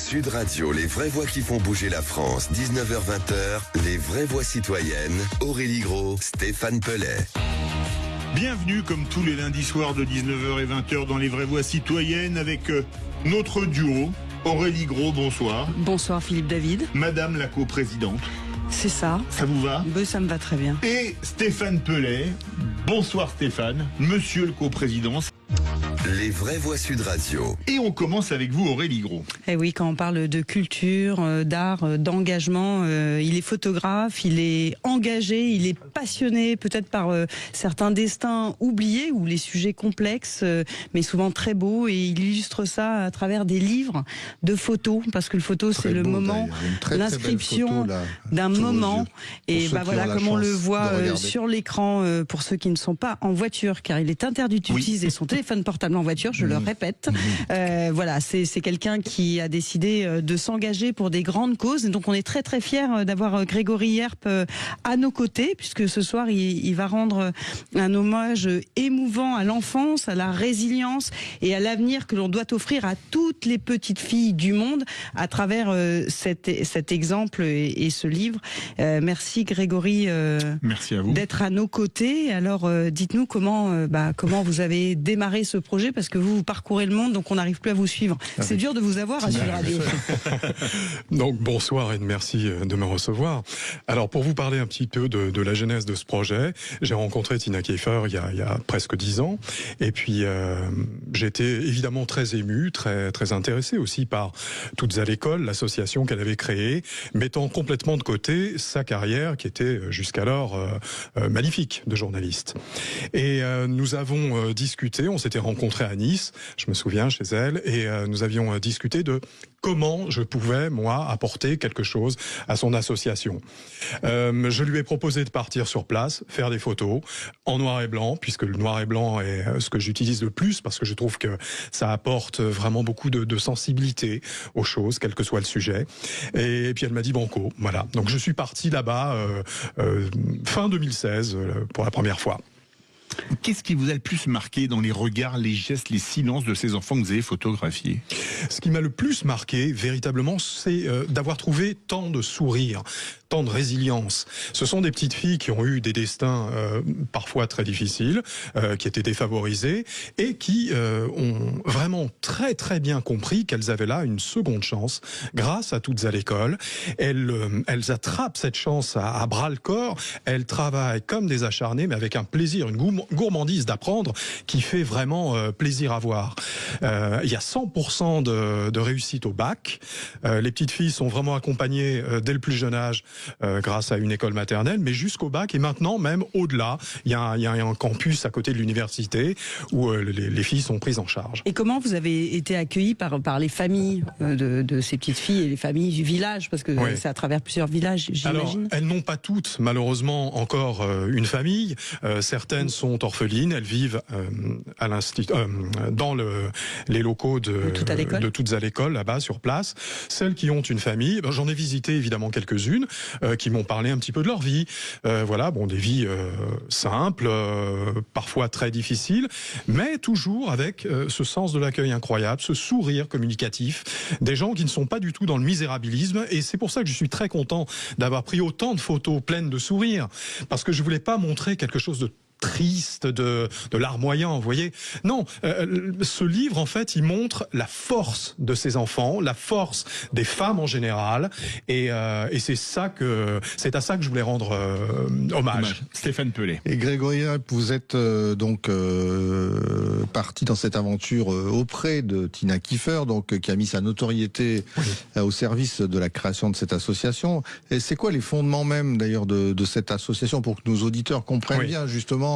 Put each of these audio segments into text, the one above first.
Sud Radio, les vraies voix qui font bouger la France, 19h-20h, les vraies voix citoyennes, Aurélie Gros, Stéphane Pellet. Bienvenue comme tous les lundis soirs de 19h et 20h dans les vraies voix citoyennes avec notre duo. Aurélie Gros, bonsoir. Bonsoir Philippe David. Madame la coprésidente. C'est ça. Ça vous va? Ça me va très bien. Et Stéphane Pellet. Bonsoir Stéphane, monsieur le coprésident. Les vraies voix Sud Radio. Et on commence avec vous, Aurélie Gros. Eh oui, quand on parle de culture, d'art, d'engagement, il est photographe, il est engagé, il est passionné peut-être par certains destins oubliés ou les sujets complexes, mais souvent très beaux, et il illustre ça à travers des livres de photos, parce que le photo c'est le moment, l'inscription d'un moment, et voilà comme on le voit sur l'écran pour ceux qui ne sont pas en voiture, car il est interdit d'utiliser son téléphone portable en voiture, je le répète. Voilà, c'est quelqu'un qui a décidé de s'engager pour des grandes causes. Et donc on est très très fiers d'avoir Grégory Yerp à nos côtés, puisque ce soir il va rendre un hommage émouvant à l'enfance, à la résilience et à l'avenir que l'on doit offrir à toutes les petites filles du monde à travers cet exemple et ce livre. Merci Grégory, merci à vous d'être à nos côtés. Alors dites-nous comment vous avez démarré ce projet, parce que vous parcourez le monde, donc on n'arrive plus à vous suivre. C'est dur de vous avoir à Sud Radio. Donc bonsoir et merci de me recevoir. Alors pour vous parler un petit peu de la genèse de ce projet, j'ai rencontré Tina Kiefer il y a presque 10 ans, et puis j'étais évidemment très ému, très intéressé aussi par Toutes à l'école, l'association qu'elle avait créée, mettant complètement de côté sa carrière qui était jusqu'alors magnifique de journaliste. Et nous avons discuté, on s'était rencontrés à Nice, je me souviens, chez elle, et nous avions discuté de comment je pouvais, moi, apporter quelque chose à son association. Je lui ai proposé de partir sur place, faire des photos en noir et blanc, puisque le noir et blanc est ce que j'utilise le plus, parce que je trouve que ça apporte vraiment beaucoup de sensibilité aux choses, quel que soit le sujet. Et puis elle m'a dit banco, voilà. Donc je suis parti là-bas fin 2016 pour la première fois. Qu'est-ce qui vous a le plus marqué dans les regards, les gestes, les silences de ces enfants que vous avez photographiés? Ce qui m'a le plus marqué, véritablement, c'est d'avoir trouvé tant de sourires, tant de résilience. Ce sont des petites filles qui ont eu des destins parfois très difficiles, qui étaient défavorisées, et qui ont vraiment très très bien compris qu'elles avaient là une seconde chance, grâce à Toutes à l'école. Elles attrapent cette chance à bras-le-corps, elles travaillent comme des acharnées, mais avec un plaisir, une gourmandise d'apprendre qui fait vraiment plaisir à voir. Il y a 100% de réussite au bac. Les petites filles sont vraiment accompagnées dès le plus jeune âge grâce à une école maternelle, mais jusqu'au bac, et maintenant même au-delà. Il y a un campus à côté de l'université où les filles sont prises en charge. Et comment vous avez été accueillis par les familles de ces petites filles et les familles du village, parce que c'est à travers plusieurs villages, j'imagine. Alors, elles n'ont pas toutes, malheureusement, encore une famille. Certaines sont orphelines, elles vivent à l'institut, dans les locaux de Toutes à l'école, là-bas, sur place. Celles qui ont une famille, j'en ai visité évidemment quelques-unes, qui m'ont parlé un petit peu de leur vie. Voilà, bon, des vies simples, parfois très difficiles, mais toujours avec ce sens de l'accueil incroyable, ce sourire communicatif, des gens qui ne sont pas du tout dans le misérabilisme, et c'est pour ça que je suis très content d'avoir pris autant de photos pleines de sourires, parce que je voulais pas montrer quelque chose de triste, de larmoyant, vous voyez. Non, ce livre, en fait, il montre la force de ces enfants, la force des femmes en général, et c'est à ça que je voulais rendre hommage. Stéphane Pellet. Et Grégory, vous êtes parti dans cette aventure auprès de Tina Kiefer, donc qui a mis sa notoriété au service de la création de cette association. Et c'est quoi les fondements même, d'ailleurs, de cette association, pour que nos auditeurs comprennent bien, justement,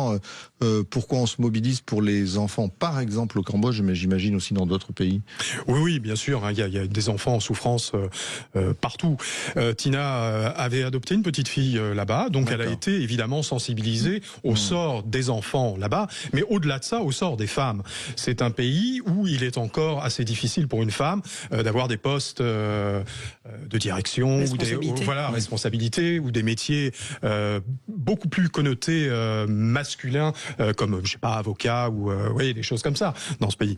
pourquoi on se mobilise pour les enfants, par exemple au Cambodge, mais j'imagine aussi dans d'autres pays. Oui, bien sûr, hein, il y a des enfants en souffrance partout. Tina avait adopté une petite fille là-bas, donc elle a été évidemment sensibilisée au sort des enfants là-bas, mais au-delà de ça, au sort des femmes. C'est un pays où il est encore assez difficile pour une femme d'avoir des postes de direction, ou des responsabilités, ou des métiers beaucoup plus connotés masculins, comme, je sais pas, avocat, ou des choses comme ça dans ce pays.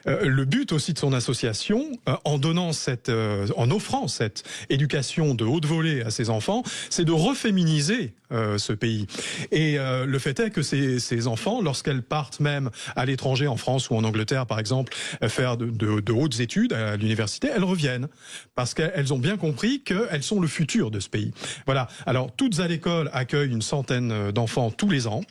Le but aussi de son association, en offrant cette éducation de haute volée à ses enfants, c'est de reféminiser ce pays. Et le fait est que ces enfants, lorsqu'elles partent même à l'étranger, en France ou en Angleterre par exemple, faire de hautes études à l'université, elles reviennent parce qu'elles ont bien compris qu'elles sont le futur de ce pays. Voilà. Alors, Toutes à l'école accueillent une centaine d'enfants tous les ans.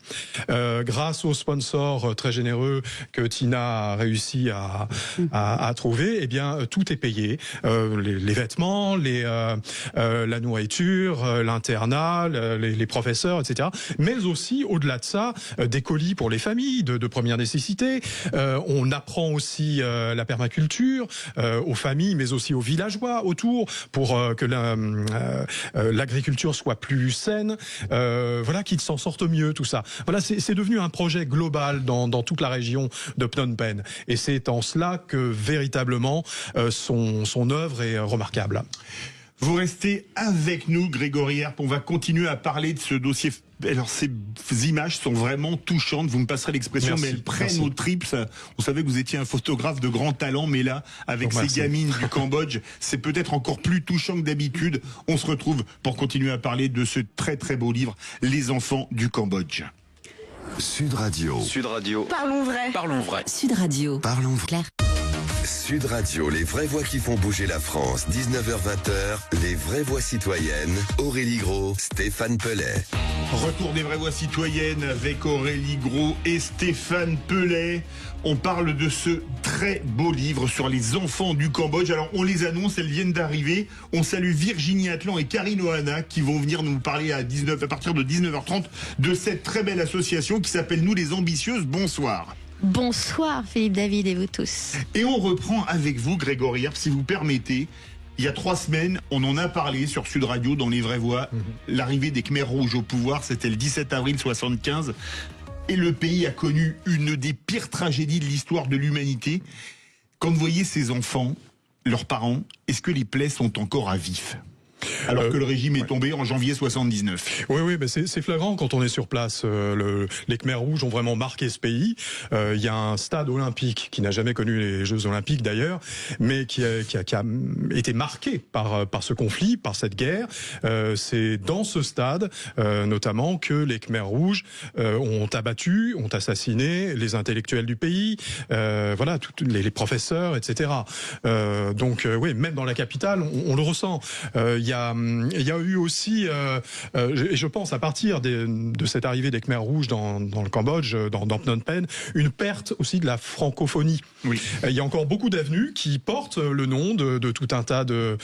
Grâce aux sponsors très généreux que Tina a réussi à trouver, eh bien, tout est payé. Les vêtements, la nourriture, l'internat, les professeurs, etc. Mais aussi, au-delà de ça, des colis pour les familles de première nécessité. On apprend aussi la permaculture aux familles, mais aussi aux villageois autour, pour que l'agriculture soit plus saine. Voilà, qu'ils s'en sortent mieux, tout ça. Voilà, c'est devenu un projet global dans toute la région de Phnom Penh. Et c'est en cela que véritablement son œuvre est remarquable. Vous restez avec nous, Grégory Herp. On va continuer à parler de ce dossier. Alors, ces images sont vraiment touchantes. Vous me passerez l'expression, mais elles prennent aux tripes. On savait que vous étiez un photographe de grand talent, mais là, avec ces gamines du Cambodge, c'est peut-être encore plus touchant que d'habitude. On se retrouve pour continuer à parler de ce très très beau livre, Les enfants du Cambodge. Sud Radio. Sud Radio. Parlons vrai. Parlons vrai. Sud Radio. Parlons vrai. Claire. Sud Radio, les vraies voix qui font bouger la France. 19h-20h, les vraies voix citoyennes. Aurélie Gros, Stéphane Pellet. Retour des vraies voix citoyennes avec Aurélie Gros et Stéphane Pellet. On parle de ce très beau livre sur les enfants du Cambodge. Alors, on les annonce, elles viennent d'arriver. On salue Virginie Atlan et Karine Ohana qui vont venir nous parler à partir de 19h30 de cette très belle association qui s'appelle Nous les Ambitieuses. Bonsoir. Bonsoir Philippe David et vous tous. Et on reprend avec vous, Grégory Herp, si vous permettez. Il y a 3 semaines, on en a parlé sur Sud Radio dans Les Vraies Voix. L'arrivée des Khmers rouges au pouvoir, c'était le 17 avril 75. Et le pays a connu une des pires tragédies de l'histoire de l'humanité. Quand vous voyez ces enfants, leurs parents, est-ce que les plaies sont encore à vif ? Alors que le régime est tombé en janvier 79. Oui, mais c'est flagrant quand on est sur place. Les Khmers rouges ont vraiment marqué ce pays. Il y a un stade olympique qui n'a jamais connu les Jeux olympiques d'ailleurs, mais qui a été marqué par ce conflit, par cette guerre. C'est dans ce stade, notamment, que les Khmers rouges ont abattu, ont assassiné les intellectuels du pays, voilà, les professeurs, etc. Donc, oui, même dans la capitale, on le ressent. Il y a eu aussi, je pense à partir de cette arrivée des Khmers rouges dans le Cambodge, dans Phnom Penh, une perte aussi de la francophonie. Oui. Il y a encore beaucoup d'avenues qui portent le nom de tout un tas de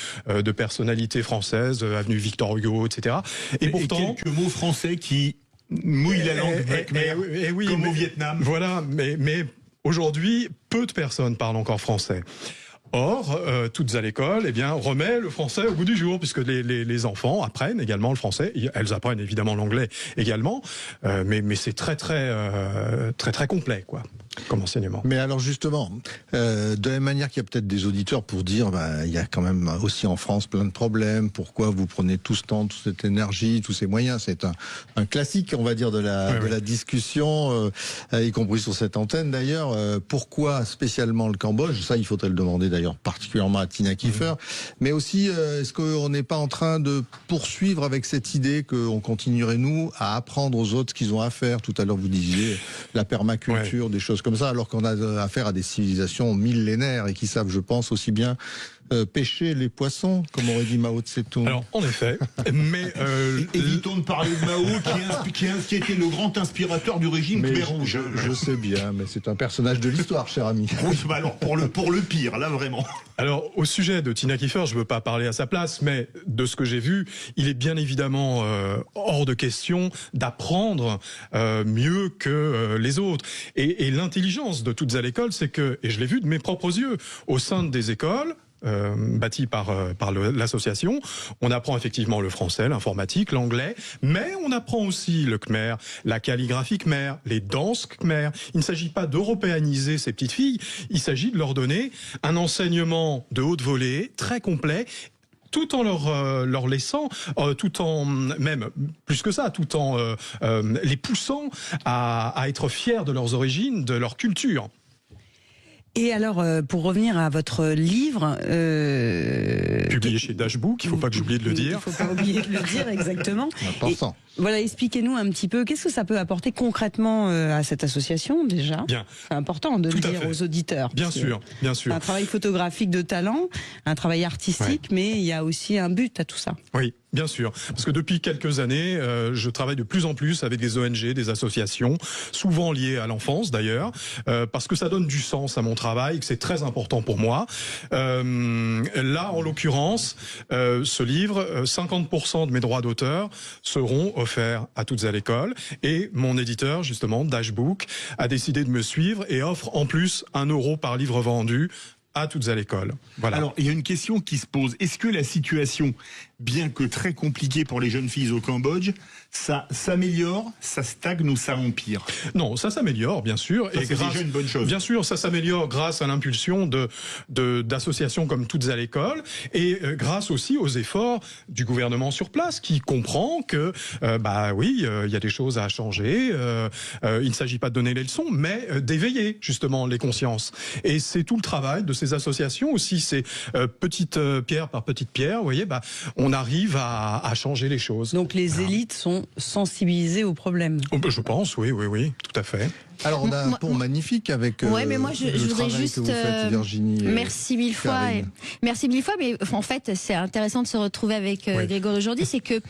personnalités françaises, avenue Victor Hugo, etc. Et pourtant, quelques mots français qui mouillent la langue khmer, oui, comme au Vietnam. Voilà, mais aujourd'hui, peu de personnes parlent encore français. Or, Toutes à l'école, remet le français au goût du jour, puisque les enfants apprennent également le français. Elles apprennent évidemment l'anglais également, mais c'est très complet, quoi, comme enseignement. Mais alors justement, de la même manière qu'il y a peut-être des auditeurs pour dire, il y a quand même aussi en France plein de problèmes. Pourquoi vous prenez tout ce temps, toute cette énergie, tous ces moyens? C'est un classique, on va dire, de la discussion, y compris sur cette antenne d'ailleurs. Pourquoi spécialement le Cambodge? Ça, il faudrait le demander d'ailleurs particulièrement à Tina Kiefer, mais aussi est-ce qu'on n'est pas en train de poursuivre avec cette idée qu'on continuerait nous à apprendre aux autres ce qu'ils ont à faire? Tout à l'heure vous disiez la permaculture, des choses comme ça, alors qu'on a affaire à des civilisations millénaires et qui savent, je pense, aussi bien pêcher les poissons, comme aurait dit Mao Tse-tung. Alors, en effet, mais... évitons de parler de Mao, qui était le grand inspirateur du régime Khmer rouge. Je sais bien, mais c'est un personnage de l'histoire, cher ami. Oui, alors pour le pire, là, vraiment. Alors, au sujet de Tina Kiefer, je ne veux pas parler à sa place, mais de ce que j'ai vu, il est bien évidemment hors de question d'apprendre mieux que les autres. Et l'intelligence de Toutes à l'école, c'est que, et je l'ai vu de mes propres yeux, au sein des écoles, bâti par l'association. On apprend effectivement le français, l'informatique, l'anglais, mais on apprend aussi le khmer, la calligraphie khmer, les danses khmer. Il ne s'agit pas d'européaniser ces petites filles, il s'agit de leur donner un enseignement de haute volée, très complet, tout en leur laissant, tout en, même plus que ça, tout en les poussant à être fiers de leurs origines, de leur culture. Et alors, pour revenir à votre livre... Publié chez Dashbook, il ne faut pas que j'oublie de le dire. Il ne faut pas oublier de le dire, exactement. Important. Voilà, expliquez-nous un petit peu, qu'est-ce que ça peut apporter concrètement à cette association déjà ? Bien. C'est important de le dire aux auditeurs. Bien sûr, bien sûr. Un travail photographique de talent, un travail artistique, mais il y a aussi un but à tout ça. Oui, bien sûr. Parce que depuis quelques années, je travaille de plus en plus avec des ONG, des associations, souvent liées à l'enfance d'ailleurs, parce que ça donne du sens à mon travail, que c'est très important pour moi. Là, en l'occurrence, ce livre, 50% de mes droits d'auteur seront offerts à toutes à l'école, et mon éditeur, justement, Dashbook, a décidé de me suivre et offre en plus 1 € par livre vendu à toutes à l'école. Voilà. Alors, il y a une question qui se pose. Est-ce que la situation, bien que très compliquée pour les jeunes filles au Cambodge, ça s'améliore, ça stagne ou ça empire ? Non, ça s'améliore, bien sûr. Ça, c'est déjà une bonne chose. Bien sûr, ça s'améliore grâce à l'impulsion d'associations comme Toutes à l'école, et grâce aussi aux efforts du gouvernement sur place, qui comprend que, il y a des choses à changer. Il ne s'agit pas de donner les leçons, mais d'éveiller justement les consciences. Et c'est tout le travail de ces associations aussi. C'est petite pierre par petite pierre. Vous voyez, on arrive à changer les choses. Donc les élites sont sensibilisées au problème. Je pense, oui, tout à fait. Alors on a un pont magnifique avec mais moi je voudrais juste Virginie, merci mille fois merci mille fois, mais en fait c'est intéressant de se retrouver avec Grégory aujourd'hui, c'est que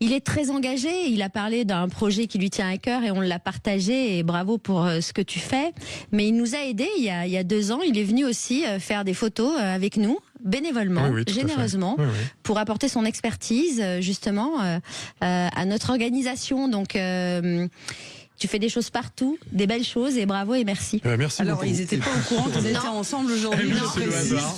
il est très engagé, il a parlé d'un projet qui lui tient à cœur et on l'a partagé, et bravo pour ce que tu fais, mais il nous a aidés il y a 2 ans, il est venu aussi faire des photos avec nous bénévolement, généreusement, pour apporter son expertise justement à notre organisation. Donc tu fais des choses partout, des belles choses, et bravo et merci. Merci Alors, beaucoup. ils n'étaient pas au courant qu'ils étaient ensemble aujourd'hui.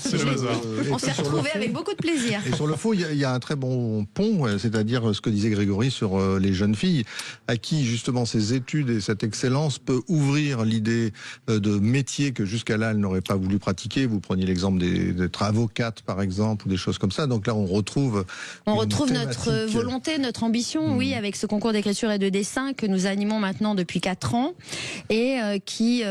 C'est le hasard. On s'est retrouvés avec beaucoup de plaisir. Et sur le fond, il y a un très bon pont, c'est-à-dire ce que disait Grégory sur les jeunes filles, à qui justement ces études et cette excellence peut ouvrir l'idée de métier que jusqu'à là elles n'auraient pas voulu pratiquer. Vous preniez l'exemple d'être avocate par exemple, ou des choses comme ça. Donc là, on retrouve notre volonté, notre ambition, oui, avec ce concours d'écriture et de dessin que nous animons maintenant depuis 4 ans, et qui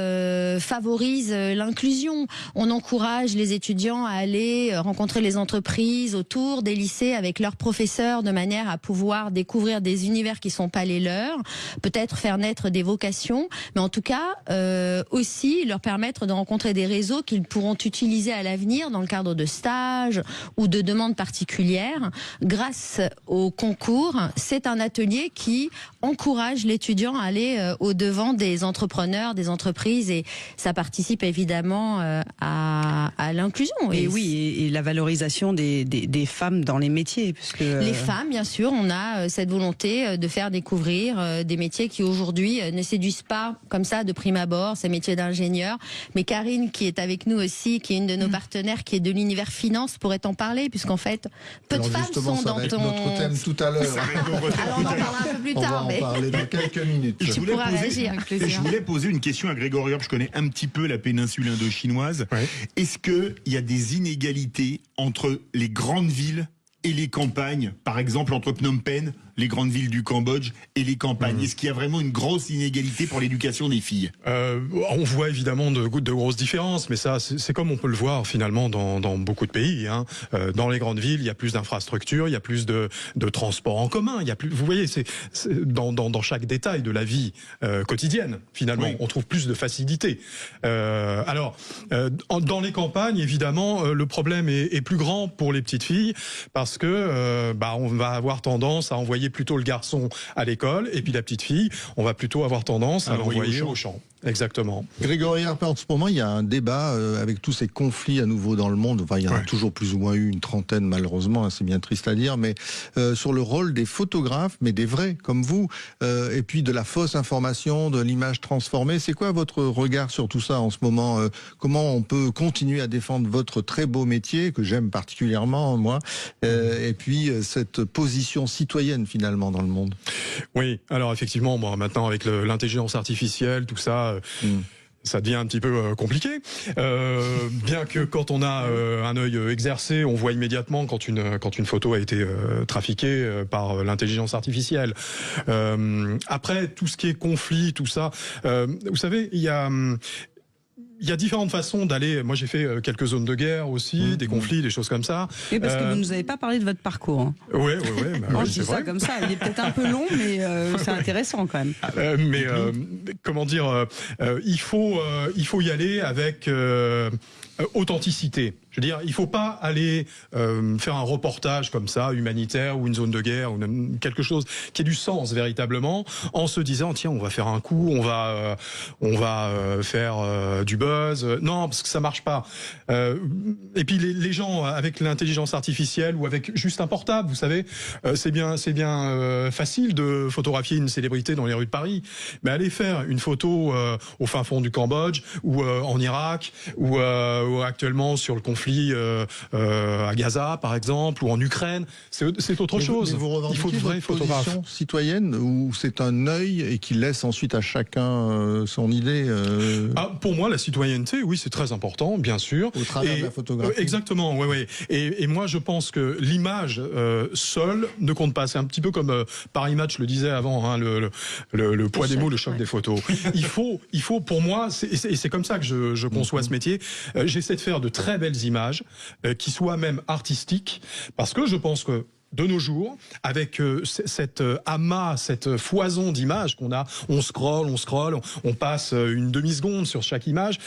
favorise l'inclusion. On encourage les étudiants à aller rencontrer les entreprises autour des lycées avec leurs professeurs, de manière à pouvoir découvrir des univers qui sont pas les leurs, peut-être faire naître des vocations, mais en tout cas aussi leur permettre de rencontrer des réseaux qu'ils pourront utiliser à l'avenir dans le cadre de stages ou de demandes particulières. Grâce au concours, c'est un atelier qui encourage l'étudiant à aller au-devant des entrepreneurs, des entreprises, et ça participe évidemment à l'inclusion. Et la valorisation des femmes dans les métiers. Puisque les femmes, bien sûr, on a cette volonté de faire découvrir des métiers qui aujourd'hui ne séduisent pas comme ça de prime abord, ces métiers d'ingénieur. Mais Karine, qui est avec nous aussi, qui est une de nos partenaires, qui est de l'univers finance, pourrait en parler, puisqu'en fait, peu de femmes sont dans ton... notre thème tout à l'heure. Alors on en parlera un peu plus tard. On va en parler dans quelques minutes. Je voulais poser une question à Grégory. Je connais un petit peu la péninsule indo-chinoise. Est-ce qu'il y a des inégalités entre les grandes villes et les campagnes, par exemple entre Phnom Penh, les grandes villes du Cambodge, et les campagnes? Est-ce qu'il y a vraiment une grosse inégalité pour l'éducation des filles? On voit évidemment de grosses différences, mais ça, c'est comme on peut le voir finalement dans beaucoup de pays. Dans les grandes villes, il y a plus d'infrastructures, il y a plus de transports en commun. Il y a plus, vous voyez, c'est dans chaque détail de la vie quotidienne. Finalement, on trouve plus de facilité. Dans les campagnes, évidemment, le problème est plus grand pour les petites filles, parce que on va avoir tendance à envoyer plutôt le garçon à l'école, et puis la petite fille, on va plutôt avoir tendance à l'envoyer au champ. Exactement. Grégory Harper, en ce moment, il y a un débat avec tous ces conflits à nouveau dans le monde. Enfin, il y en a toujours plus ou moins eu une trentaine, malheureusement, c'est bien triste à dire, mais sur le rôle des photographes, mais des vrais, comme vous, et puis de la fausse information, de l'image transformée. C'est quoi votre regard sur tout ça en ce moment? Comment on peut continuer à défendre votre très beau métier, que j'aime particulièrement, moi, et puis cette position citoyenne, finalement, dans le monde? Oui, alors effectivement, maintenant, avec l'intelligence artificielle, tout ça, ça devient un petit peu compliqué. Bien que quand on a un œil exercé, on voit immédiatement quand une photo a été trafiquée par l'intelligence artificielle. Après, tout ce qui est conflit, tout ça, vous savez, il y a il y a différentes façons d'aller. Moi, j'ai fait quelques zones de guerre aussi, des conflits, des choses comme ça. Oui, parce que vous ne nous avez pas parlé de votre parcours. Hein. Oui. Je dis ça comme ça. Il est peut-être un peu long, mais c'est intéressant quand même. Comment dire, il faut y aller avec authenticité. Je veux dire, il faut pas aller faire un reportage comme ça, humanitaire, ou une zone de guerre, ou quelque chose qui ait du sens véritablement, en se disant tiens, on va faire un coup, on va faire du buzz. Non, parce que ça marche pas. Et puis les gens avec l'intelligence artificielle ou avec juste un portable, vous savez, c'est bien facile de photographier une célébrité dans les rues de Paris, mais aller faire une photo au fin fond du Cambodge ou en Irak ou actuellement sur le conflit à Gaza, par exemple, ou en Ukraine, c'est autre chose. Mais vous il faut de vrais photographes. Citoyenne, ou c'est un œil et qui laisse ensuite à chacun son idée Pour moi, la citoyenneté, oui, c'est très important, bien sûr. Au travers de la photographie. Exactement, oui. Et moi, je pense que l'image seule ne compte pas. C'est un petit peu comme Paris Match le disait avant, hein, le poids des mots, le choc des photos. Il faut, pour moi, c'est comme ça que je conçois ce métier. J'essaie de faire de très belles images qui soient même artistiques, parce que je pense que de nos jours, avec cette amas, cette foison d'images qu'on a, on scrolle, on passe une demi-seconde sur chaque image.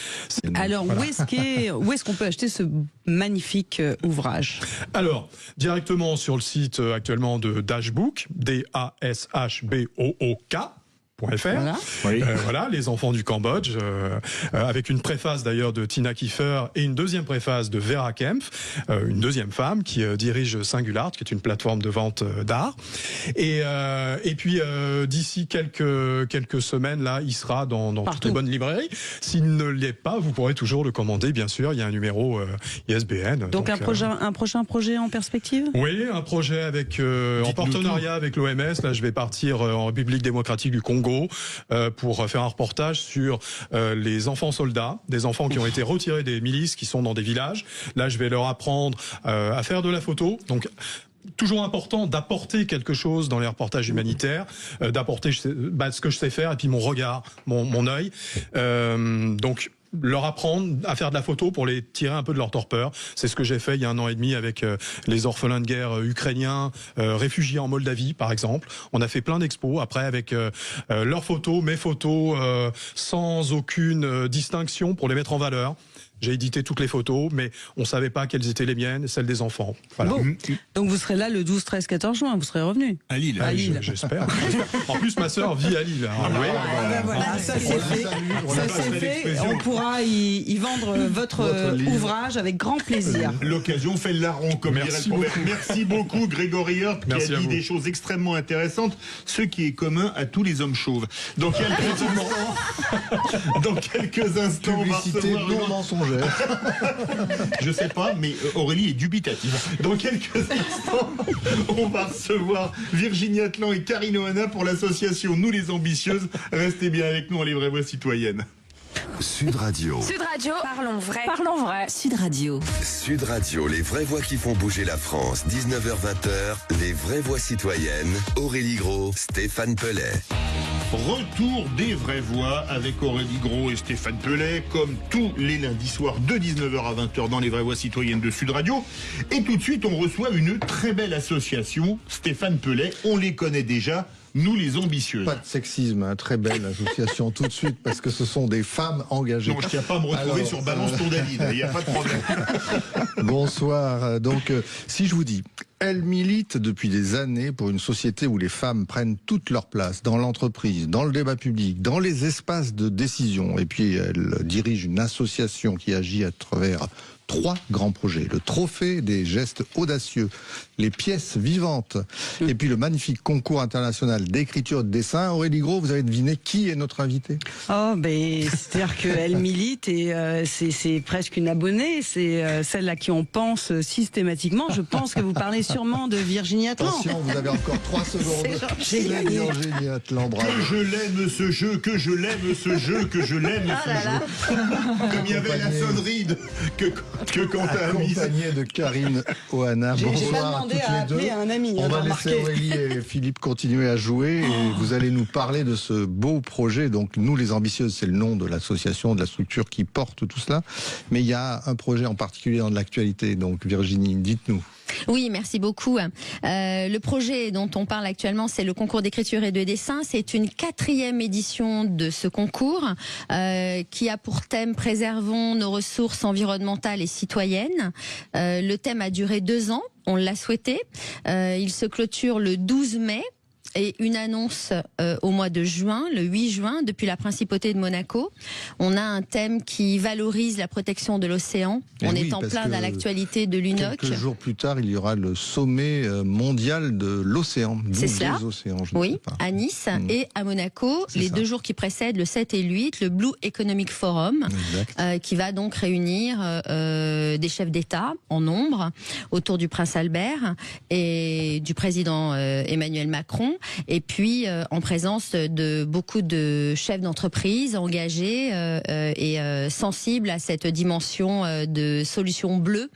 Alors, voilà. Où est-ce qu'on peut acheter ce magnifique ouvrage? Alors, directement sur le site actuellement de Dashbook, DASHBOOK. Voilà. Voilà, les enfants du Cambodge, avec une préface d'ailleurs de Tina Kiefer et une deuxième préface de Vera Kempf, une deuxième femme qui dirige Singulart, qui est une plateforme de vente d'art. Et puis d'ici quelques semaines, là, il sera dans toutes les bonnes librairies. S'il ne l'est pas, vous pourrez toujours le commander, bien sûr. Il y a un numéro ISBN. Donc un prochain projet en perspective? Oui, un projet avec en partenariat avec l'OMS. Là, je vais partir en République démocratique du Congo pour faire un reportage sur les enfants soldats, des enfants qui ont été retirés des milices, qui sont dans des villages. Là, je vais leur apprendre à faire de la photo. Donc, toujours important d'apporter quelque chose dans les reportages humanitaires, d'apporter ce que je sais faire et puis mon regard, mon œil. Donc, leur apprendre à faire de la photo pour les tirer un peu de leur torpeur. C'est ce que j'ai fait il y a 1 an et demi avec les orphelins de guerre ukrainiens, réfugiés en Moldavie par exemple. On a fait plein d'expos après avec leurs photos, mes photos, sans aucune distinction pour les mettre en valeur. J'ai édité toutes les photos, mais on ne savait pas quelles étaient les miennes, celles des enfants. Voilà. Bon. Donc vous serez là le 12, 13, 14 juin, vous serez revenu. À Lille. J'espère. En plus, ma sœur vit à Lille. Voilà, ça c'est fait. Ça c'est fait. On pourra y vendre votre ouvrage avec grand plaisir. L'occasion fait le larron, comme dirait le proverbe. Merci beaucoup, Grégory Hurt, qui a dit des choses extrêmement intéressantes, ce qui est commun à tous les hommes chauves. Dans quelques instants, on va recevoir... Je sais pas, mais Aurélie est dubitative. Dans quelques instants, on va recevoir Virginie Atlan et Karine Ohana pour l'association Nous les Ambitieuses. Restez bien avec nous, les vraies voix citoyennes. Sud Radio. Sud Radio. Parlons vrai. Parlons vrai. Sud Radio. Sud Radio, les vraies voix qui font bouger la France. 19h-20h, les vraies voix citoyennes. Aurélie Gros, Stéphane Pellet. Retour des vraies voix avec Aurélie Gros et Stéphane Pellet, comme tous les lundis soirs de 19h à 20h dans les vraies voix citoyennes de Sud Radio. Et tout de suite, on reçoit une très belle association, Stéphane Pellet, on les connaît déjà. Nous les ambitieuses. Pas de sexisme, hein, très belle association tout de suite, parce que ce sont des femmes engagées. Non, je ne tiens pas à me retrouver sur Balance ton David, il n'y a pas de problème. Bonsoir. Donc, si je vous dis, elle milite depuis des années pour une société où les femmes prennent toute leur place dans l'entreprise, dans le débat public, dans les espaces de décision. Et puis, elle dirige une association qui agit à travers 3 grands projets. Le trophée des gestes audacieux, les pièces vivantes, et puis le magnifique concours international d'écriture et de dessin. Aurélie Gros, vous avez deviné qui est notre invitée? Oh, c'est-à-dire qu'elle milite et c'est presque une abonnée. C'est celle à qui on pense systématiquement. Je pense que vous parlez sûrement de Virginie Atlan. Attention, vous avez encore 3 secondes. J'ai gagné. Virginie Atlan, bravo. Que je l'aime ce jeu, que je l'aime ce jeu, que je l'aime ce jeu. Comme il y avait la sonnerie que quand t'as accompagné de Karine Ohana. J'ai pas Bonsoir demandé à toutes à les deux. appeler un ami. On va laisser Aurélie et Philippe continuer à jouer et vous allez nous parler de ce beau projet. Donc nous les ambitieuses, c'est le nom de l'association, de la structure qui porte tout cela. Mais il y a un projet en particulier dans l'actualité. Donc Virginie, dites-nous. Oui, merci beaucoup. Le projet dont on parle actuellement, c'est le concours d'écriture et de dessin. C'est une 4e édition de ce concours qui a pour thème « Préservons nos ressources environnementales et citoyennes ». Le thème a duré 2 ans, on l'a souhaité. Il se clôture le 12 mai. Et une annonce au mois de juin, le 8 juin, depuis la Principauté de Monaco. On a un thème qui valorise la protection de l'océan. On est en plein dans l'actualité de l'UNOC. Quelques jours plus tard, il y aura le sommet mondial de l'océan. C'est cela. Océans, oui, à Nice et à Monaco. Les 2 jours qui précèdent, le 7 et le 8, le Blue Economic Forum, qui va donc réunir des chefs d'État en nombre autour du prince Albert et du président Emmanuel Macron. Et puis en présence de beaucoup de chefs d'entreprise engagés et sensibles à cette dimension de solutions bleues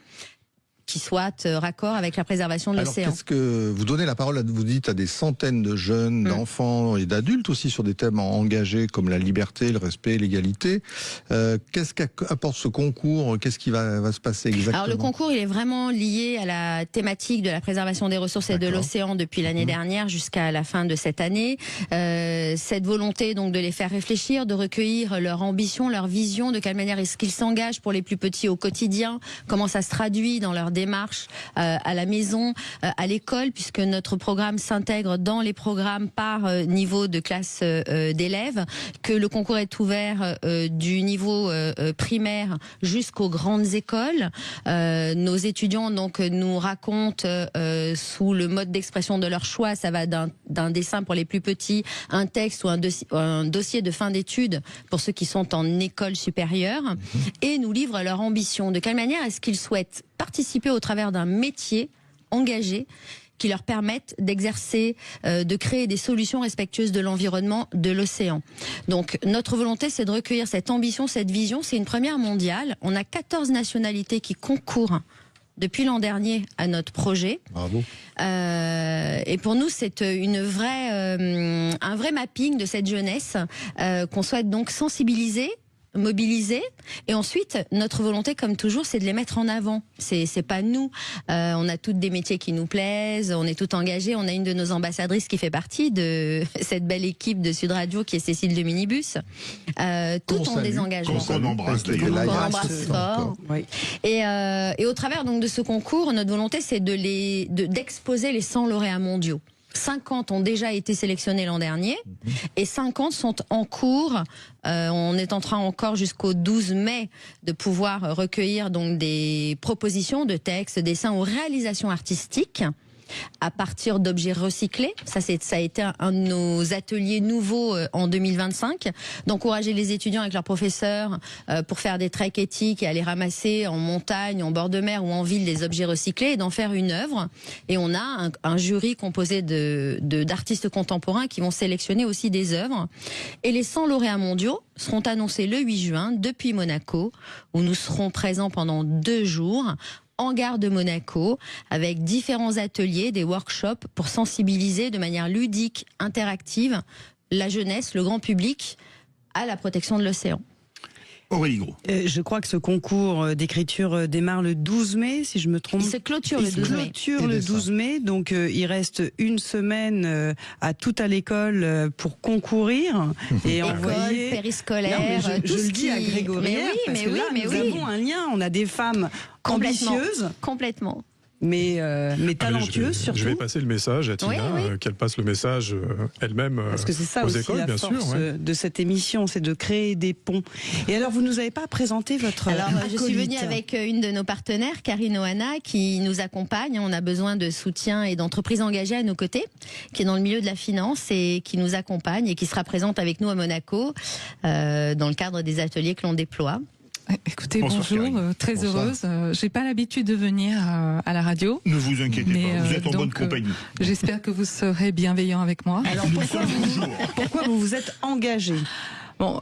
qui soit raccord avec la préservation de l'océan. Alors, qu'est-ce que vous donnez la parole, vous dites, à des centaines de jeunes, d'enfants et d'adultes aussi sur des thèmes engagés comme la liberté, le respect, l'égalité. Qu'est-ce qu'apporte ce concours? Qu'est-ce qui va se passer exactement? Alors le concours, il est vraiment lié à la thématique de la préservation des ressources et de l'océan depuis l'année dernière jusqu'à la fin de cette année. Cette volonté donc de les faire réfléchir, de recueillir leur ambition, leur vision, de quelle manière est-ce qu'ils s'engagent pour les plus petits au quotidien, comment ça se traduit dans leur démarche à la maison, à l'école, puisque notre programme s'intègre dans les programmes par niveau de classe d'élèves, que le concours est ouvert du niveau primaire jusqu'aux grandes écoles. Nos étudiants donc nous racontent sous le mode d'expression de leur choix, ça va d'un dessin pour les plus petits, un texte ou un dossier de fin d'études pour ceux qui sont en école supérieure, et nous livrent leur ambition. De quelle manière est-ce qu'ils souhaitent participer au travers d'un métier engagé qui leur permettent d'exercer, de créer des solutions respectueuses de l'environnement, de l'océan. Donc notre volonté, c'est de recueillir cette ambition, cette vision. C'est une première mondiale. On a 14 nationalités qui concourent depuis l'an dernier à notre projet. Bravo. Et pour nous, c'est un vrai mapping de cette jeunesse qu'on souhaite donc sensibiliser, mobiliser, et ensuite notre volonté, comme toujours, c'est de les mettre en avant. C'est pas nous, on a toutes des métiers qui nous plaisent, on est toutes engagées. On a une de nos ambassadrices qui fait partie de cette belle équipe de Sud Radio qui est Cécile de Minibus. Toutes ont des engagements qu'on embrasse fort. Oui. Et au travers donc de ce concours, notre volonté, c'est d'exposer les 100 lauréats mondiaux. 50 ont déjà été sélectionnés l'an dernier et 50 sont en cours. On est en train encore jusqu'au 12 mai de pouvoir recueillir donc des propositions de textes, dessins ou réalisations artistiques à partir d'objets recyclés. Ça a été un de nos ateliers nouveaux en 2025, d'encourager les étudiants avec leurs professeurs pour faire des treks éthiques et aller ramasser en montagne, en bord de mer ou en ville des objets recyclés et d'en faire une œuvre. Et on a un jury composé d'artistes contemporains qui vont sélectionner aussi des œuvres. Et les 100 lauréats mondiaux seront annoncés le 8 juin depuis Monaco, où nous serons présents pendant 2 jours en gare de Monaco, avec différents ateliers, des workshops pour sensibiliser de manière ludique, interactive, la jeunesse, le grand public à la protection de l'océan. Aurélie Gros. Je crois que ce concours d'écriture démarre le 12 mai, si je me trompe. Il se clôture le 12 mai. Il se clôture le 12 mai, donc il reste une semaine à tout à l'école pour concourir et envoyer... périscolaire, je le dis à Grégory, parce que là, nous avons un lien, on a des femmes ambitieuses. Complètement. Mais talentueuse surtout. Je vais passer le message à Tina, qu'elle passe le message elle-même parce que c'est ça aux aussi écoles, la bien force sûr, de cette émission, c'est de créer des ponts. Et alors, vous nous avez pas présenté votre acolyte. Je suis venue avec une de nos partenaires, Karine Ohana, qui nous accompagne. On a besoin de soutien et d'entreprises engagées à nos côtés, qui est dans le milieu de la finance et qui nous accompagne et qui sera présente avec nous à Monaco dans le cadre des ateliers que l'on déploie. Écoutez, Bonsoir, bonjour, très heureuse. J'ai pas l'habitude de venir à la radio. Ne vous inquiétez pas, vous êtes en bonne compagnie. J'espère que vous serez bienveillant avec moi. Alors pourquoi vous vous êtes engagé? Bon,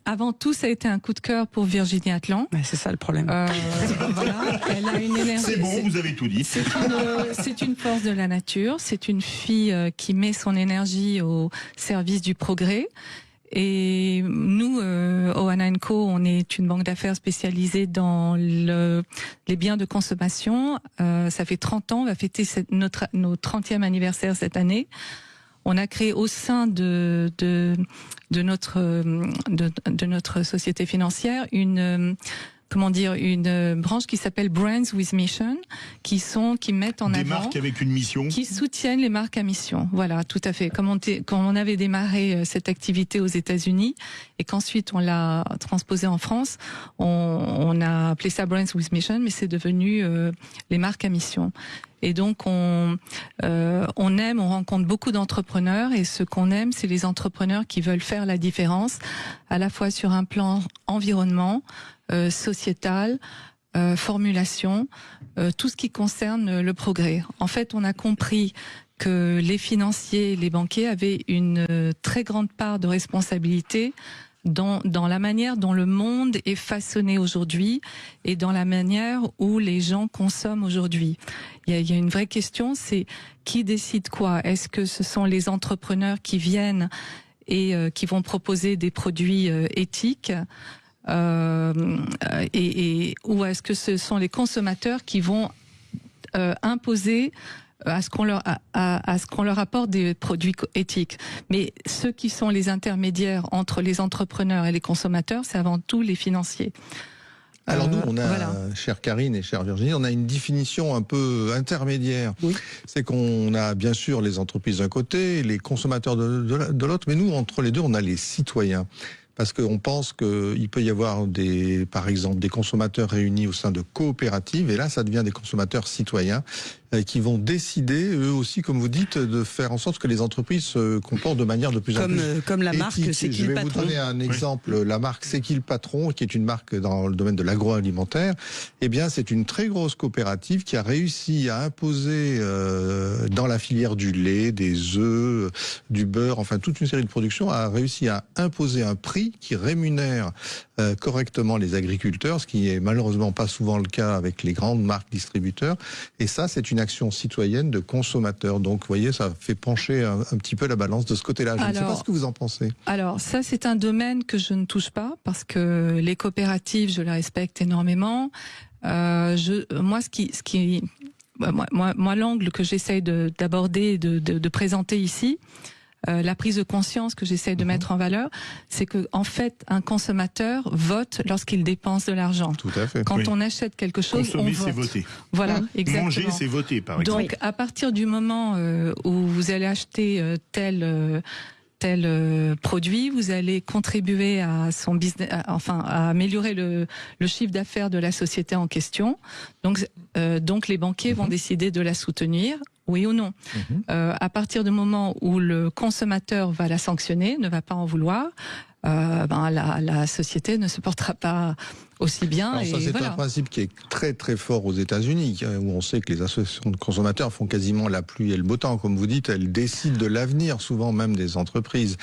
avant tout, ça a été un coup de cœur pour Virginie Atlan. Ouais, c'est ça le problème. Voilà, elle a une énergie. C'est bon, vous avez tout dit. C'est une force de la nature. C'est une fille qui met son énergie au service du progrès. Et nous, Ohana & Co, on est une banque d'affaires spécialisée dans les biens de consommation. Ça fait 30 ans, on va fêter notre 30e anniversaire cette année. On a créé au sein de notre société financière une branche qui s'appelle Brands with Mission, qui mettent en avant des marques avec une mission, qui soutiennent les marques à mission. Voilà, tout à fait. Quand on avait démarré cette activité aux États-Unis et qu'ensuite on l'a transposée en France, on a appelé ça Brands with Mission, mais c'est devenu les marques à mission. Et donc on rencontre beaucoup d'entrepreneurs, et ce qu'on aime, c'est les entrepreneurs qui veulent faire la différence, à la fois sur un plan environnement, sociétal, formulation, tout ce qui concerne le progrès. En fait, on a compris que les financiers, les banquiers avaient une très grande part de responsabilité dans la manière dont le monde est façonné aujourd'hui et dans la manière où les gens consomment aujourd'hui. Il y a une vraie question, c'est qui décide quoi? Est-ce que ce sont les entrepreneurs qui viennent et qui vont proposer des produits éthiques, ou est-ce que ce sont les consommateurs qui vont imposer à ce qu'on leur apporte des produits éthiques? Mais ceux qui sont les intermédiaires entre les entrepreneurs et les consommateurs, c'est avant tout les financiers. Alors nous, on a, chère Karine et chère Virginie, on a une définition un peu intermédiaire. Oui. C'est qu'on a bien sûr les entreprises d'un côté, les consommateurs de l'autre, mais nous, entre les deux, on a les citoyens. Parce qu'on pense qu'il peut y avoir par exemple, des consommateurs réunis au sein de coopératives, et là, ça devient des consommateurs citoyens qui vont décider, eux aussi, comme vous dites, de faire en sorte que les entreprises se comportent de manière de plus en plus comme la marque C'est qui le patron. Je vais vous donner un exemple. La marque C'est qui le patron, qui est une marque dans le domaine de l'agroalimentaire. Eh bien, c'est une très grosse coopérative qui a réussi à imposer dans la filière du lait, des œufs, du beurre, enfin toute une série de productions, a réussi à imposer un prix qui rémunère correctement les agriculteurs, ce qui est malheureusement pas souvent le cas avec les grandes marques distributeurs. Et ça, c'est une action citoyenne de consommateurs. Donc, vous voyez, ça fait pencher un petit peu la balance de ce côté-là. Je ne sais pas ce que vous en pensez. Alors, ça, c'est un domaine que je ne touche pas, parce que les coopératives, je les respecte énormément. Moi, l'angle que j'essaye d'aborder, de présenter ici, la prise de conscience que j'essaie de mettre en valeur, c'est que en fait, un consommateur vote lorsqu'il dépense de l'argent. Tout à fait. Quand on achète quelque chose, consommer, on vote. C'est voter. Voilà, exactement. Manger, c'est voter, par exemple. Donc, à partir du moment où vous allez acheter tel produit, vous allez contribuer à son business, à améliorer le chiffre d'affaires de la société en question. Donc les banquiers vont décider de la soutenir, oui ou non. À partir du moment où le consommateur va la sanctionner, ne va pas en vouloir, la société ne se portera pas aussi bien. Alors ça, c'est un principe qui est très très fort aux États-Unis, où on sait que les associations de consommateurs font quasiment la pluie et le beau temps, comme vous dites, elles décident de l'avenir, souvent même des entreprises.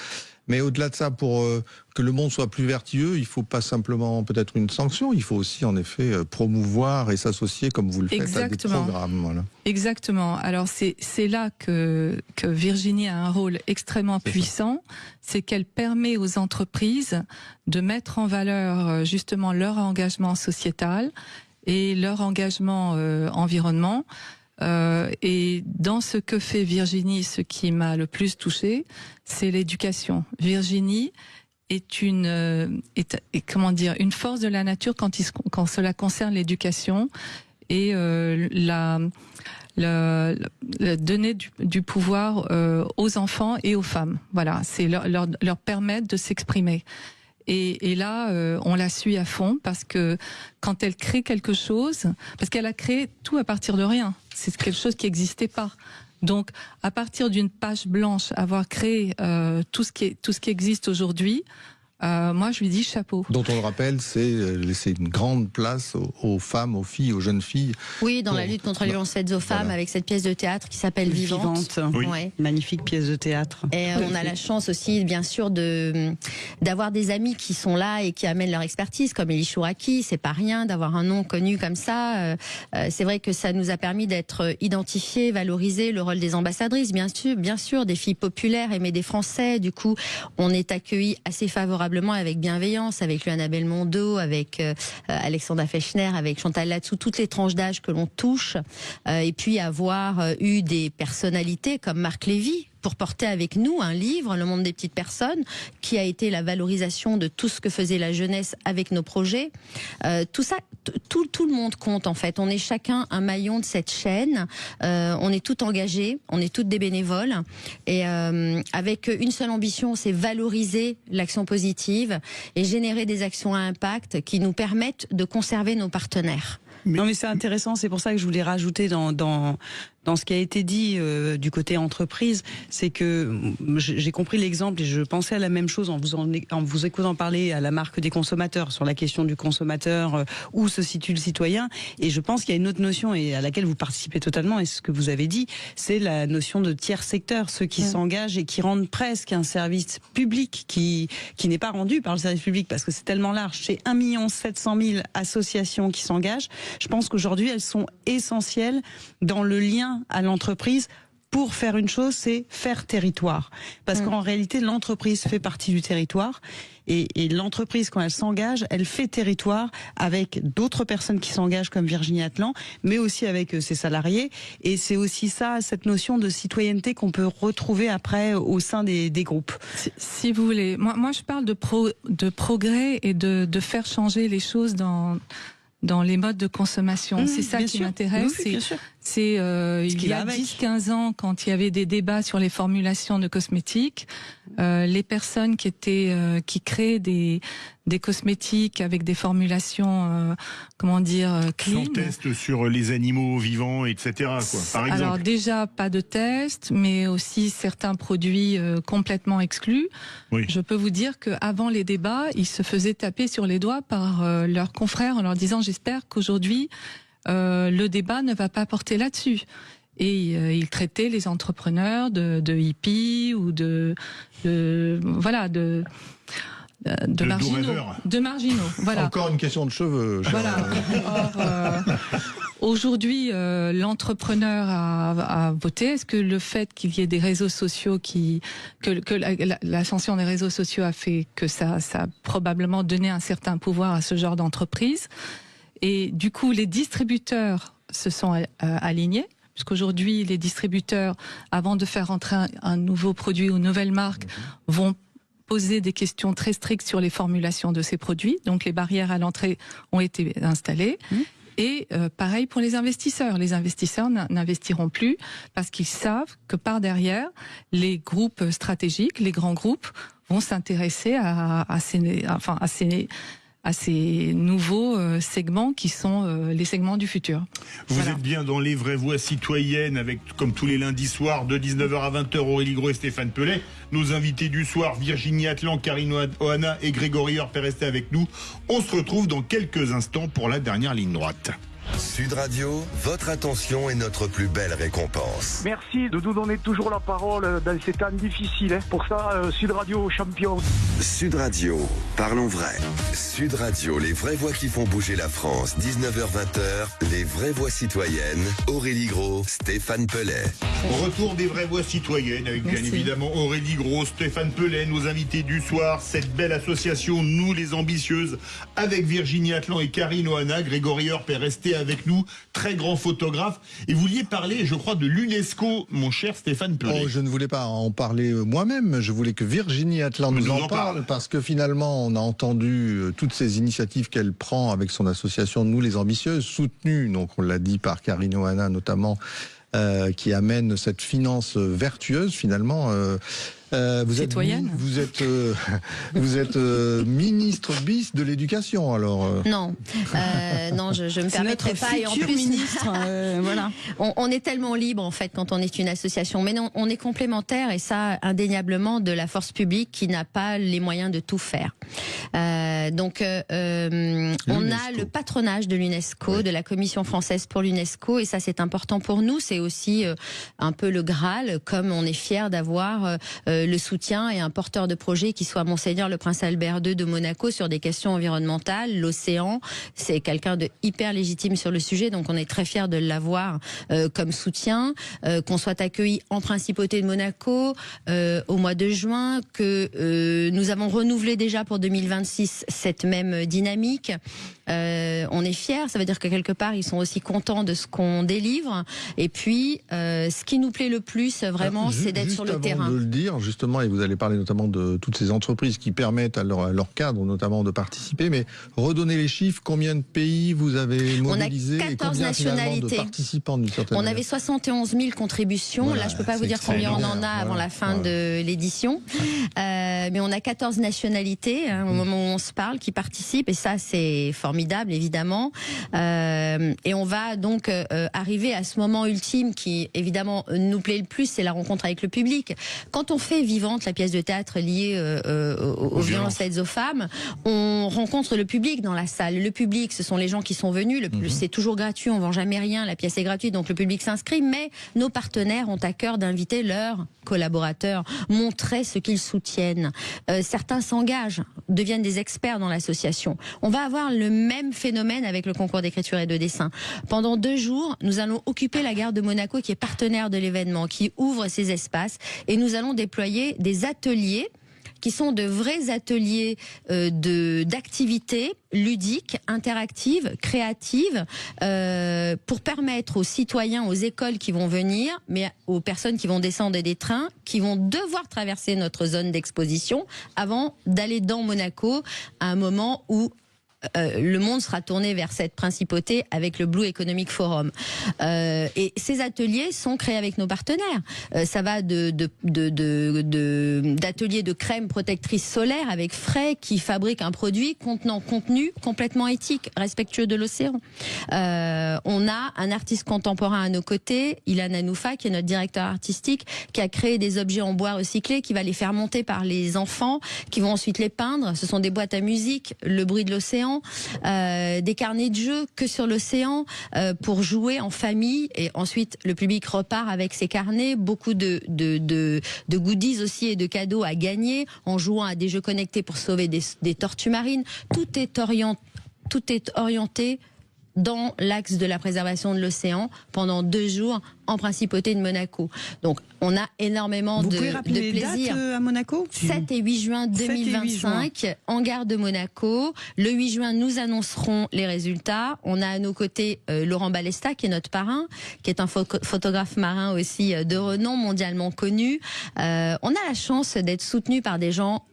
Mais au-delà de ça, pour que le monde soit plus vertueux, il ne faut pas simplement peut-être une sanction, il faut aussi en effet promouvoir et s'associer, comme vous le faites, à des programmes. Voilà. Exactement. Alors c'est là que Virginie a un rôle extrêmement puissant, c'est qu'elle permet aux entreprises de mettre en valeur justement leur engagement sociétal et leur engagement environnement. Et dans ce que fait Virginie, ce qui m'a le plus touchée, c'est l'éducation. Virginie est une force de la nature quand cela concerne l'éducation et donner du pouvoir aux enfants et aux femmes. Voilà, c'est leur permettre de s'exprimer. Et là, on la suit à fond parce que quand elle crée quelque chose, parce qu'elle a créé tout à partir de rien, c'est quelque chose qui n'existait pas. Donc, à partir d'une page blanche, avoir créé tout ce qui existe aujourd'hui, moi je lui dis chapeau. Dont on le rappelle, c'est laisser une grande place aux femmes, aux filles, aux jeunes filles. Oui, dans la lutte contre les violences faites aux femmes, avec cette pièce de théâtre qui s'appelle Vivante. Oui. Ouais. Magnifique pièce de théâtre. Et on a la chance aussi, bien sûr, d'avoir des amis qui sont là et qui amènent leur expertise, comme Elie Chouraki. C'est pas rien d'avoir un nom connu comme ça. C'est vrai que ça nous a permis d'être identifiés, valorisés, le rôle des ambassadrices, bien sûr, des filles populaires aimées des Français. Du coup, on est accueillis assez favorablement, avec bienveillance, avec Luana Belmondo, avec Alexandra Fechner, avec Chantal Latsou, toutes les tranches d'âge que l'on touche. Et puis avoir eu des personnalités comme Marc Lévy, pour porter avec nous un livre, Le Monde des petites personnes, qui a été la valorisation de tout ce que faisait la jeunesse avec nos projets. Tout ça, tout le monde compte en fait. On est chacun un maillon de cette chaîne. On est tout engagés, on est toutes des bénévoles. Et avec une seule ambition, c'est valoriser l'action positive et générer des actions à impact qui nous permettent de conserver nos partenaires. Non mais c'est intéressant, c'est pour ça que je voulais rajouter dans ce qui a été dit du côté entreprise, c'est que j'ai compris l'exemple et je pensais à la même chose en vous écoutant parler à la marque des consommateurs, sur la question du consommateur, où se situe le citoyen. Et je pense qu'il y a une autre notion et à laquelle vous participez totalement, et ce que vous avez dit, c'est la notion de tiers secteur, ceux qui s'engagent et qui rendent presque un service public qui n'est pas rendu par le service public parce que c'est tellement large. C'est 1 700 000 associations qui s'engagent. Je pense qu'aujourd'hui, elles sont essentielles dans le lien à l'entreprise pour faire une chose, c'est faire territoire. Parce qu'en réalité, l'entreprise fait partie du territoire. Et l'entreprise, quand elle s'engage, elle fait territoire avec d'autres personnes qui s'engagent comme Virginie Atlan, mais aussi avec ses salariés. Et c'est aussi ça, cette notion de citoyenneté qu'on peut retrouver après au sein des groupes. Si vous voulez, moi je parle de progrès et de faire changer les choses dans les modes de consommation. C'est ça qui m'intéresse. Oui, bien sûr. C'est il y a 10-15 ans, quand il y avait des débats sur les formulations de cosmétiques, les personnes qui créent des cosmétiques avec des formulations, clean. Sans test sur les animaux vivants, etc. quoi, par exemple. Alors déjà, pas de test, mais aussi certains produits complètement exclus. Oui. Je peux vous dire qu'avant les débats, ils se faisaient taper sur les doigts par leurs confrères en leur disant « j'espère qu'aujourd'hui, le débat ne va pas porter là-dessus ». Et ils traitaient les entrepreneurs de hippies ou de marginaux. Voilà. Encore une question de cheveux. Voilà. Or, aujourd'hui, l'entrepreneur a voté. Est-ce que le fait qu'il y ait des réseaux sociaux que l'ascension des réseaux sociaux a fait que ça a probablement donné un certain pouvoir à ce genre d'entreprise? Et du coup, les distributeurs se sont alignés. Puisqu'aujourd'hui, les distributeurs, avant de faire entrer un nouveau produit ou une nouvelle marque, vont poser des questions très strictes sur les formulations de ces produits. Donc les barrières à l'entrée ont été installées. Et pareil pour les investisseurs. Les investisseurs n'investiront plus parce qu'ils savent que par derrière, les groupes stratégiques, les grands groupes, vont s'intéresser à ces nouveaux segments qui sont les segments du futur. Vous êtes bien dans les vraies voix citoyennes avec, comme tous les lundis soirs, de 19h à 20h, Aurélie Gros et Stéphane Pellet. Nos invités du soir, Virginie Atlan, Karine Ohana et Grégory Orpe, restez avec nous. On se retrouve dans quelques instants pour la dernière ligne droite. Sud Radio, votre attention est notre plus belle récompense. Merci de nous donner toujours la parole dans ces temps difficiles. Pour ça, Sud Radio champion. Sud Radio, parlons vrai. Sud Radio, les vraies voix qui font bouger la France. 19h-20h, les vraies voix citoyennes. Aurélie Gros, Stéphane Pellet. Retour des vraies voix citoyennes avec bien évidemment Aurélie Gros, Stéphane Pellet, nos invités du soir. Cette belle association, nous les ambitieuses, avec Virginie Atlan et Karine Ohana. Grégory Orpe est resté avec nous, très grand photographe. Et vous vouliez parler, je crois, de l'UNESCO, mon cher Stéphane Pellet. Oh, je ne voulais pas en parler moi-même, je voulais que Virginie Atlan nous en parle, parce que finalement, on a entendu toutes ces initiatives qu'elle prend avec son association Nous les Ambitieuses, soutenue, donc on l'a dit, par Karine Ohana notamment, qui amène cette finance vertueuse finalement. citoyenne. Vous êtes ministre bis de l'éducation, alors. Non, non, je me permettrai pas. Et en plus, ministre, voilà. On est tellement libre en fait quand on est une association, mais non, on est complémentaire et ça indéniablement de la force publique qui n'a pas les moyens de tout faire. Donc, on a le patronage de l'UNESCO, de la Commission française pour l'UNESCO, et ça c'est important pour nous. C'est aussi un peu le Graal, comme on est fier d'avoir le soutien et un porteur de projet qui soit Monseigneur le Prince Albert II de Monaco sur des questions environnementales, l'océan. C'est quelqu'un de hyper légitime sur le sujet, donc on est très fier de l'avoir comme soutien, qu'on soit accueilli en Principauté de Monaco au mois de juin, que nous avons renouvelé déjà pour 2026 cette même dynamique. On est fiers, ça veut dire que quelque part ils sont aussi contents de ce qu'on délivre. Et puis ce qui nous plaît le plus vraiment, c'est d'être sur le terrain. De le dire justement, et vous allez parler notamment de toutes ces entreprises qui permettent à leur cadre notamment de participer, mais redonner les chiffres, combien de pays vous avez mobilisé, on a 14 et combien nationalités. De participants d'une certaine On manière. avait 71 000 contributions. Voilà, là, je peux pas vous dire combien on en a avant la fin de l'édition, mais on a 14 nationalités au moment où on se parle qui participent, et ça c'est formidable évidemment. Et on va donc arriver à ce moment ultime qui évidemment nous plaît le plus, c'est la rencontre avec le public. Quand on fait Vivante, la pièce de théâtre liée aux violences faites aux femmes, on rencontre le public dans la salle. Le public, ce sont les gens qui sont venus. C'est toujours gratuit, on vend jamais rien, la pièce est gratuite, donc le public s'inscrit. Mais nos partenaires ont à cœur d'inviter leurs collaborateurs, montrer ce qu'ils soutiennent. Certains s'engagent, deviennent des experts dans l'association. On va avoir le même phénomène avec le concours d'écriture et de dessin. Pendant 2 jours, nous allons occuper la gare de Monaco qui est partenaire de l'événement, qui ouvre ses espaces, et nous allons déployer des ateliers qui sont de vrais ateliers d'activités ludiques, interactives, créatives, pour permettre aux citoyens, aux écoles qui vont venir, mais aux personnes qui vont descendre des trains, qui vont devoir traverser notre zone d'exposition avant d'aller dans Monaco à un moment où le monde sera tourné vers cette principauté avec le Blue Economic Forum. Et ces ateliers sont créés avec nos partenaires. Ça va d'ateliers de crème protectrice solaire avec Frey qui fabrique un produit contenant contenu complètement éthique, respectueux de l'océan. On a un artiste contemporain à nos côtés, Ilan Anoufa, qui est notre directeur artistique, qui a créé des objets en bois recyclés, qui va les faire monter par les enfants, qui vont ensuite les peindre. Ce sont des boîtes à musique, le bruit de l'océan, des carnets de jeux que sur l'océan pour jouer en famille, et ensuite le public repart avec ses carnets, beaucoup de goodies aussi et de cadeaux à gagner en jouant à des jeux connectés pour sauver des tortues marines. Tout est orienté dans l'axe de la préservation de l'océan pendant 2 jours en Principauté de Monaco. Donc on a énormément de plaisir. Les dates à Monaco 7 et 8 juin 2025 en gare de Monaco. Le 8 juin, nous annoncerons les résultats. On a à nos côtés Laurent Balesta, qui est notre parrain, qui est un photographe marin aussi de renom, mondialement connu. On a la chance d'être soutenu par des gens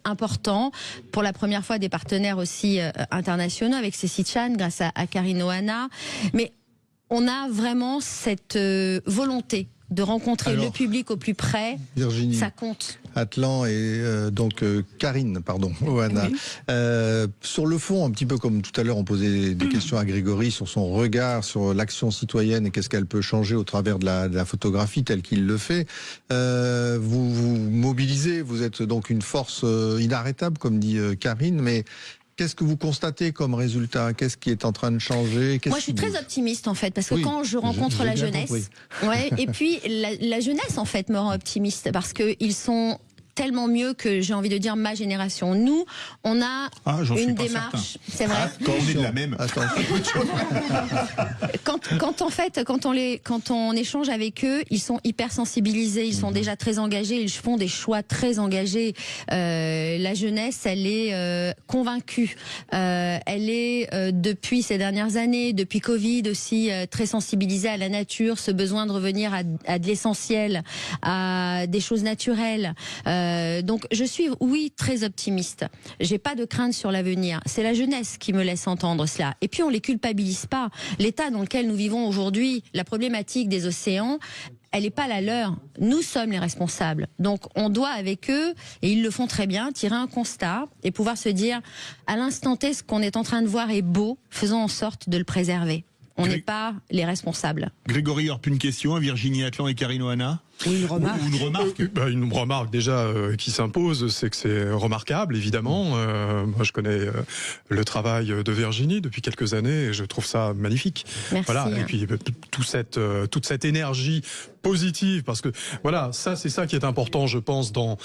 important, pour la première fois des partenaires aussi internationaux avec Cécile Chan grâce à Karine Ohana, mais on a vraiment cette volonté de rencontrer le public au plus près. Virginie, ça compte. Atlan et Karine, Ohana. Oui. Sur le fond, un petit peu comme tout à l'heure, on posait des questions à Grégory sur son regard sur l'action citoyenne et qu'est-ce qu'elle peut changer au travers de la photographie telle qu'il le fait. Vous vous mobilisez, vous êtes donc une force inarrêtable, comme dit Karine, mais qu'est-ce que vous constatez comme résultat? Qu'est-ce qui est en train de changer? Moi, je suis très optimiste, en fait, parce que quand je rencontre la jeunesse, et puis la jeunesse, en fait, me rend optimiste, parce qu'ils sont tellement mieux que, j'ai envie de dire, ma génération. Nous, on a une démarche. C'est vrai. Quand on est de la même. Quand on échange avec eux, ils sont hyper sensibilisés, ils sont déjà très engagés, ils font des choix très engagés. La jeunesse, elle est convaincue. Elle est, depuis ces dernières années, depuis Covid aussi, très sensibilisée à la nature, ce besoin de revenir à de l'essentiel, à des choses naturelles. Donc je suis, oui, très optimiste. J'ai pas de crainte sur l'avenir. C'est la jeunesse qui me laisse entendre cela. Et puis on les culpabilise pas. L'état dans lequel nous vivons aujourd'hui, la problématique des océans, elle n'est pas la leur. Nous sommes les responsables. Donc on doit avec eux, et ils le font très bien, tirer un constat et pouvoir se dire, à l'instant T, ce qu'on est en train de voir est beau, faisons en sorte de le préserver. On n'est pas les responsables. Grégory Orp, une question à Virginie Atlan et Karine Ohana. Ou une remarque. Une remarque déjà qui s'impose, c'est que c'est remarquable, évidemment. Moi, je connais le travail de Virginie depuis quelques années et je trouve ça magnifique. Merci. Voilà. Et puis toute cette énergie positive, parce que voilà, ça c'est ça qui est important, je pense, dans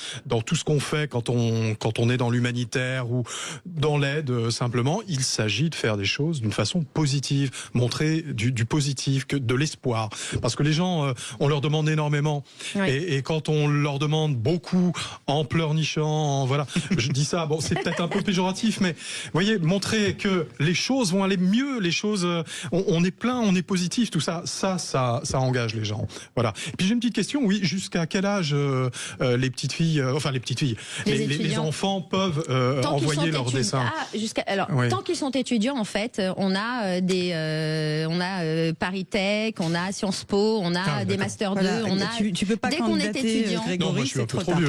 tout ce qu'on fait quand on est dans l'humanitaire ou dans l'aide. Simplement, il s'agit de faire des choses d'une façon positive, montrer du positif, de l'espoir, parce que les gens, on leur demande énormément. Oui. Et quand on leur demande beaucoup en pleurnichant, voilà, je dis ça, bon, c'est peut-être un peu péjoratif, mais vous voyez, montrer que les choses vont aller mieux, les choses, on est plein, on est positif, tout ça, ça engage les gens. Voilà. Et puis j'ai une petite question, oui, jusqu'à quel âge les petites filles, les enfants peuvent envoyer leurs dessins? Alors, oui. Tant qu'ils sont étudiants, en fait, on a Paris Tech, on a Sciences Po, on a des Master 2, on a. Tu peux pas dès qu'on est étudiant. Grégory, c'est trop tard. Mais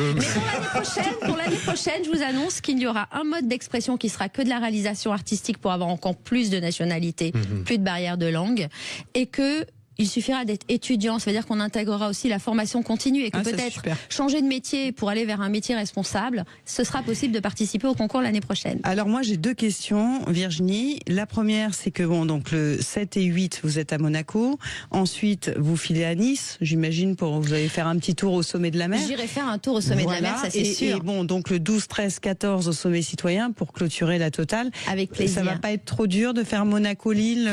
pour l'année prochaine, je vous annonce qu'il y aura un mode d'expression qui sera que de la réalisation artistique pour avoir encore plus de nationalités, plus de barrières de langue, et que il suffira d'être étudiant, ça veut dire qu'on intégrera aussi la formation continue et que peut-être changer de métier pour aller vers un métier responsable, ce sera possible de participer au concours l'année prochaine. Alors moi j'ai deux questions, Virginie. La première, c'est que donc le 7 et 8, vous êtes à Monaco. Ensuite, vous filez à Nice, j'imagine, vous allez faire un petit tour au sommet de la mer. J'irai faire un tour au sommet de la mer, ça c'est sûr. Et donc le 12, 13, 14 au sommet citoyen pour clôturer la totale. Avec plaisir. Ça va pas être trop dur de faire Monaco-Lille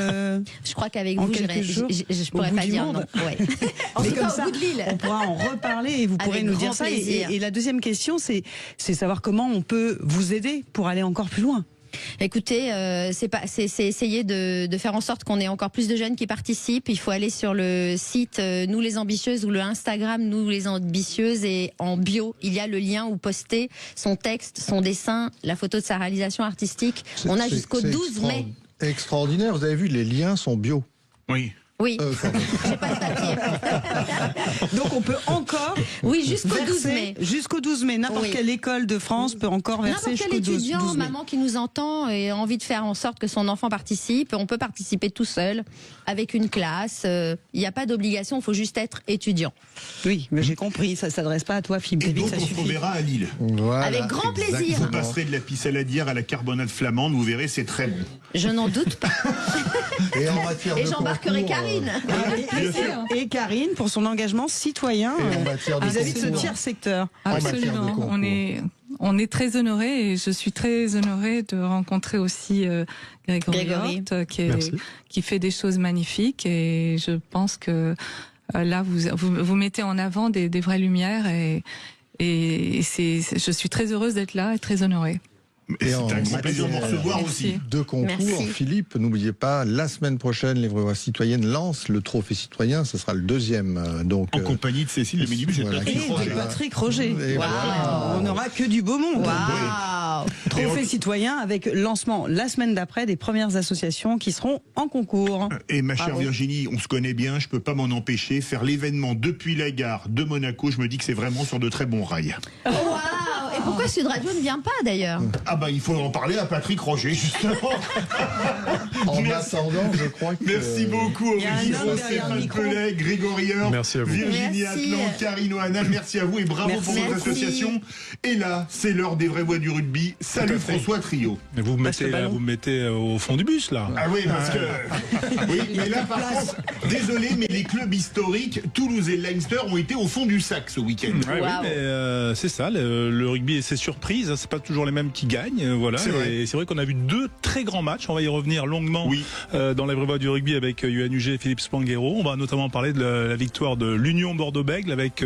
Je crois qu'avec vous, je pourrais pas dire non. Ouais. Mais comme ça, on pourra en reparler et vous pourrez nous dire ça. Et la deuxième question, c'est savoir comment on peut vous aider pour aller encore plus loin. Écoutez, c'est essayer de faire en sorte qu'on ait encore plus de jeunes qui participent. Il faut aller sur le site Nous les Ambitieuses ou le Instagram Nous les Ambitieuses, et en bio, il y a le lien où poster son texte, son dessin, la photo de sa réalisation artistique. On a jusqu'au 12 mai. Extraordinaire, vous avez vu, les liens sont bio. Oui. Oui, j'ai pas de papier. Donc on peut encore jusqu'au 12 mai. Jusqu'au 12 mai, n'importe quelle école de France peut encore verser jusqu'au 12 mai. N'importe quel étudiant, maman qui nous entend et a envie de faire en sorte que son enfant participe, on peut participer tout seul, avec une classe. Il n'y a pas d'obligation, il faut juste être étudiant. Oui, mais j'ai compris, ça ne s'adresse pas à toi, Philippe. Et donc on se reverra à Lille. Voilà, avec grand plaisir. Vous passerez de la pissaladière à la carbonade flamande, vous verrez, c'est très bon. Je n'en doute pas. Et j'embarquerai Karine. Et Karine pour son engagement citoyen vis-à-vis de ce tiers secteur. Absolument. On est très honorés, et je suis très honorée de rencontrer aussi Grégory Hort, qui fait des choses magnifiques, et je pense que là vous mettez en avant des vraies lumières, et je suis très heureuse d'être là et très honorée. Et c'est un grand plaisir de vous recevoir aussi. Deux concours. Merci. Philippe, n'oubliez pas, la semaine prochaine, les Vraies Voix Citoyennes lancent le trophée citoyen. Ce sera le deuxième. Donc, en compagnie de Cécile de Ménibus et de Patrick Roger. On n'aura que du beau monde. Trophée citoyen avec lancement la semaine d'après des premières associations qui seront en concours. Et ma chère Virginie, on se connaît bien, je peux pas m'en empêcher. Faire l'événement depuis la gare de Monaco, je me dis que c'est vraiment sur de très bons rails. Et pourquoi Sud Radio ne vient pas d'ailleurs? Ah bah il faut en parler à Patrick Roger justement. En attendant, je crois que... Merci beaucoup Aurélie, Stéphane Pellet, Grégory Hort, Virginie Atlan, Karine Ohana, merci à vous et bravo pour votre association. Et là, c'est l'heure des Vraies Voix du rugby. Salut François Trio. Mais vous me mettez au fond du bus là. Ah oui, parce que... Oui, mais là par contre, désolé, mais les clubs historiques, Toulouse et Leinster, ont été au fond du sac ce week-end. Oui, mais c'est ça, le rugby et ses surprises, c'est pas toujours les mêmes qui gagnent, voilà. Et c'est vrai qu'on a vu deux très grands matchs, on va y revenir longuement dans les Vraies Voix du rugby avec UNUG et Philippe Spanghero. On va notamment parler de la victoire de l'Union Bordeaux-Bègles avec...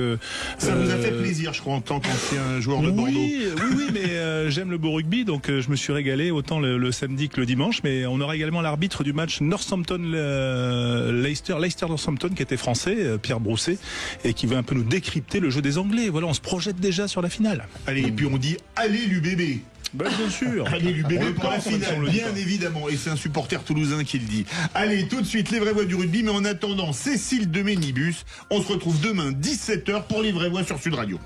ça vous a fait plaisir, je crois, en tant qu'ancien joueur de Bordeaux. Oui, mais j'aime le beau rugby, donc je me suis régalé autant le samedi que le dimanche, mais on aura également l'arbitre du match Northampton-Leicester-Northampton qui était français, Pierre Brousset, et qui va un peu nous décrypter le jeu des Anglais. Voilà, on se projette déjà sur la finale. Allez, et puis on dit allez l'UBB. Bien sûr. Allez, l'UBB pour la finale, bien évidemment. Et c'est un supporter toulousain qui le dit. Allez, tout de suite, les vraies voix du rugby. Mais en attendant, Cécile de Ménibus, on se retrouve demain 17h pour les vraies voix sur Sud Radio.